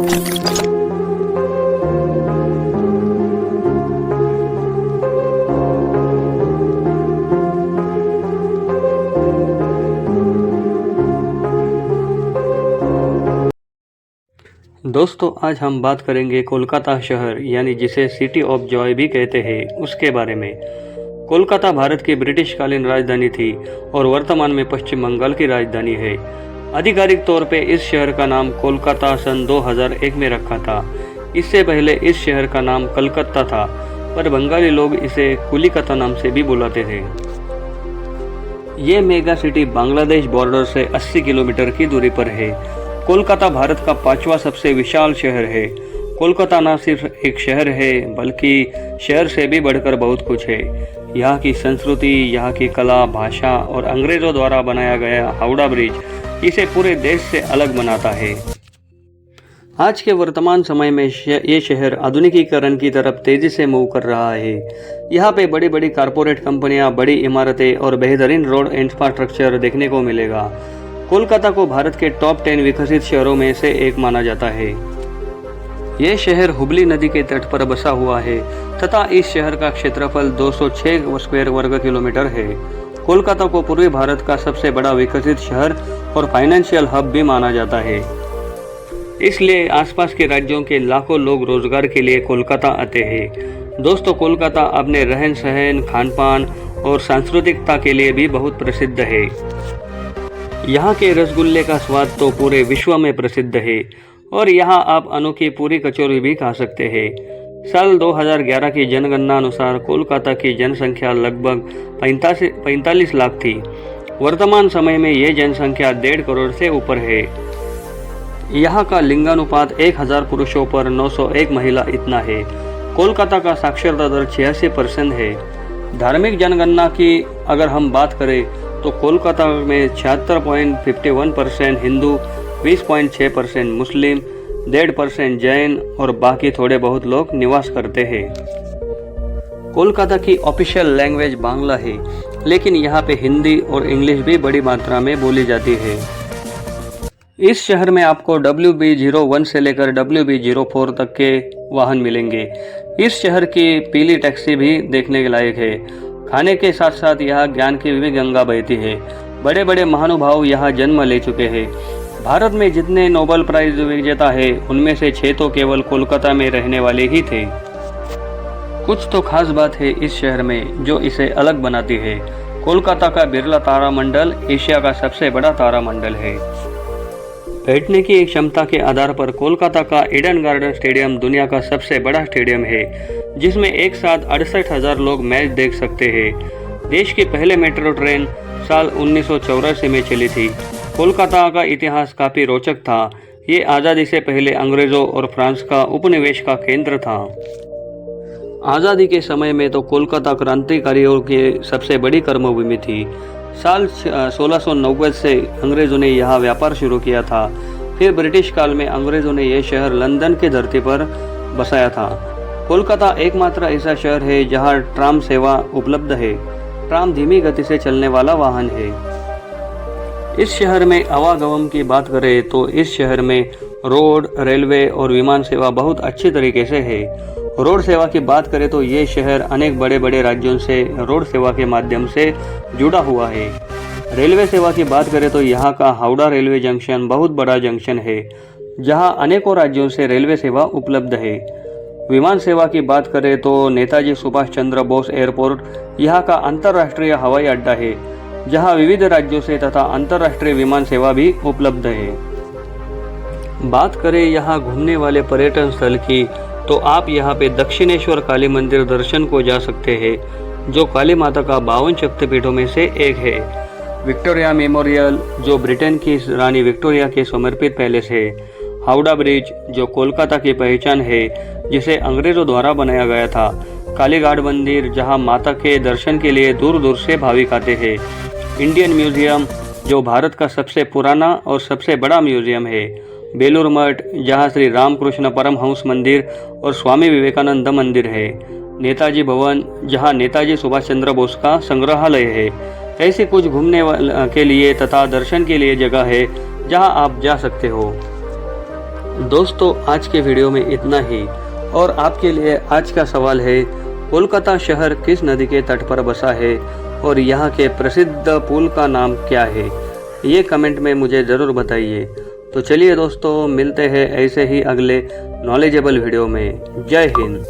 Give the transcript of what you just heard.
दोस्तों, आज हम बात करेंगे कोलकाता शहर यानी जिसे सिटी ऑफ जॉय भी कहते हैं उसके बारे में। कोलकाता भारत की ब्रिटिश कालीन राजधानी थी और वर्तमान में पश्चिम बंगाल की राजधानी है। आधिकारिक तौर पे इस शहर का नाम कोलकाता सन 2001 में रखा था। इससे पहले इस शहर का नाम कलकत्ता था, पर बंगाली लोग इसे कुलिकता नाम से भी बुलाते थे। ये मेगा सिटी बांग्लादेश बॉर्डर से 80 किलोमीटर की दूरी पर है। कोलकाता भारत का 5वां सबसे विशाल शहर है। कोलकाता न सिर्फ एक शहर है बल्कि शहर से भी बढ़कर बहुत कुछ है। यहाँ की संस्कृति, यहाँ की कला, भाषा और अंग्रेजों द्वारा बनाया गया हावड़ा ब्रिज इसे पूरे देश से अलग बनाता है। आज के वर्तमान समय में ये शहर आधुनिकीकरण की तरफ तेजी से मूव कर रहा है। यहाँ पे बड़ी बड़ी कारपोरेट कंपनियाँ, बड़ी इमारतें और बेहतरीन रोड इंफ्रास्ट्रक्चर देखने को मिलेगा। कोलकाता को भारत के टॉप 10 विकसित शहरों में से एक माना जाता है। ये शहर हुबली नदी के तट पर बसा हुआ है तथा इस शहर का क्षेत्रफल 206 स्क्वायर वर्ग किलोमीटर है। कोलकाता को पूर्वी भारत का सबसे बड़ा विकसित शहर और फाइनेंशियल हब भी माना जाता है। इसलिए आसपास के राज्यों के लाखों लोग रोजगार के लिए कोलकाता आते हैं। दोस्तों, कोलकाता अपने रहन सहन, खान पान और सांस्कृतिकता के लिए भी बहुत प्रसिद्ध है। यहाँ के रसगुल्ले का स्वाद तो पूरे विश्व में प्रसिद्ध है और यहाँ आप अनोखी पूरी कचौरी भी खा सकते हैं। साल 2011 की जनगणना अनुसार कोलकाता की जनसंख्या लगभग 45 लाख थी। वर्तमान समय में ये जनसंख्या 1.5 करोड़ से ऊपर है। यहाँ का लिंगानुपात 1000 पुरुषों पर 901 महिला इतना है। कोलकाता का साक्षरता दर 86% है। धार्मिक जनगणना की अगर हम बात करें तो कोलकाता में 76.51% हिंदू, 20.6% मुस्लिम, 1.5% जैन और बाकी थोड़े बहुत लोग निवास करते हैं। कोलकाता की ऑफिशियल लैंग्वेज बांग्ला है, लेकिन यहाँ पे हिंदी और इंग्लिश भी बड़ी मात्रा में बोली जाती है। इस शहर में आपको WB01 से लेकर WB04 तक के वाहन मिलेंगे। इस शहर की पीली टैक्सी भी देखने के लायक है। खाने के साथ साथ यहाँ ज्ञान की भी गंगा बहती है। बड़े बड़े महानुभाव यहाँ जन्म ले चुके हैं। भारत में जितने नोबेल प्राइज विजेता है उनमें से 6 तो केवल कोलकाता में रहने वाले ही थे। कुछ तो खास बात है इस शहर में जो इसे अलग बनाती है। कोलकाता का बिरला तारामंडल एशिया का सबसे बड़ा तारामंडल है। बैठने की क्षमता के आधार पर कोलकाता का ईडन गार्डन स्टेडियम दुनिया का सबसे बड़ा स्टेडियम है, जिसमें एक साथ 68,000 लोग मैच देख सकते हैं। देश की पहले मेट्रो ट्रेन साल 1984 में चली थी। कोलकाता का इतिहास काफ़ी रोचक था। ये आज़ादी से पहले अंग्रेज़ों और फ्रांस का उपनिवेश का केंद्र था। आज़ादी के समय में तो कोलकाता क्रांतिकारियों की सबसे बड़ी कर्मभूमि थी। साल 1690 से अंग्रेज़ों ने यहाँ व्यापार शुरू किया था। फिर ब्रिटिश काल में अंग्रेज़ों ने यह शहर लंदन की धरती पर बसाया था। कोलकाता एकमात्र ऐसा शहर है जहाँ ट्राम सेवा उपलब्ध है। ट्राम धीमी गति से चलने वाला वाहन है। इस शहर में आवागमन की बात करें तो इस शहर में रोड, रेलवे और विमान सेवा बहुत अच्छी तरीके से है। रोड सेवा की बात करें तो ये शहर अनेक बड़े बड़े राज्यों से रोड सेवा के माध्यम से जुड़ा हुआ है। रेलवे सेवा की बात करें तो यहाँ का हावड़ा रेलवे जंक्शन बहुत बड़ा जंक्शन है, जहाँ अनेकों राज्यों से रेलवे सेवा उपलब्ध है। विमान सेवा की बात करें तो नेताजी सुभाष चंद्र बोस एयरपोर्ट यहाँ का अंतर्राष्ट्रीय हवाई अड्डा है, जहाँ विविध राज्यों से तथा अंतर्राष्ट्रीय विमान सेवा भी उपलब्ध है। बात करें यहाँ घूमने वाले पर्यटन स्थल की तो आप यहाँ पे दक्षिणेश्वर काली मंदिर दर्शन को जा सकते हैं, जो काली माता का 52 शक्तिपीठों में से एक है। विक्टोरिया मेमोरियल, जो ब्रिटेन की रानी विक्टोरिया के समर्पित पैलेस है। हावड़ा ब्रिज, जो कोलकाता की पहचान है, जिसे अंग्रेजों द्वारा बनाया गया था। कालीघाट मंदिर, जहाँ माता के दर्शन के लिए दूर दूर से भाविक आते हैं। इंडियन म्यूजियम, जो भारत का सबसे पुराना और सबसे बड़ा म्यूजियम है। बेलूर मठ, जहाँ श्री रामकृष्ण परमहंस मंदिर और स्वामी विवेकानंद मंदिर है। नेताजी भवन, जहाँ नेताजी सुभाष चंद्र बोस का संग्रहालय है। ऐसी कुछ घूमने के लिए तथा दर्शन के लिए जगह है जहाँ आप जा सकते हो। दोस्तों आज के वीडियो में इतना ही। और आपके लिए आज का सवाल है, कोलकाता शहर किस नदी के तट पर बसा है और यहाँ के प्रसिद्ध पुल का नाम क्या है? ये कमेंट में मुझे ज़रूर बताइए। तो चलिए दोस्तों, मिलते हैं ऐसे ही अगले नॉलेजेबल वीडियो में। जय हिंद।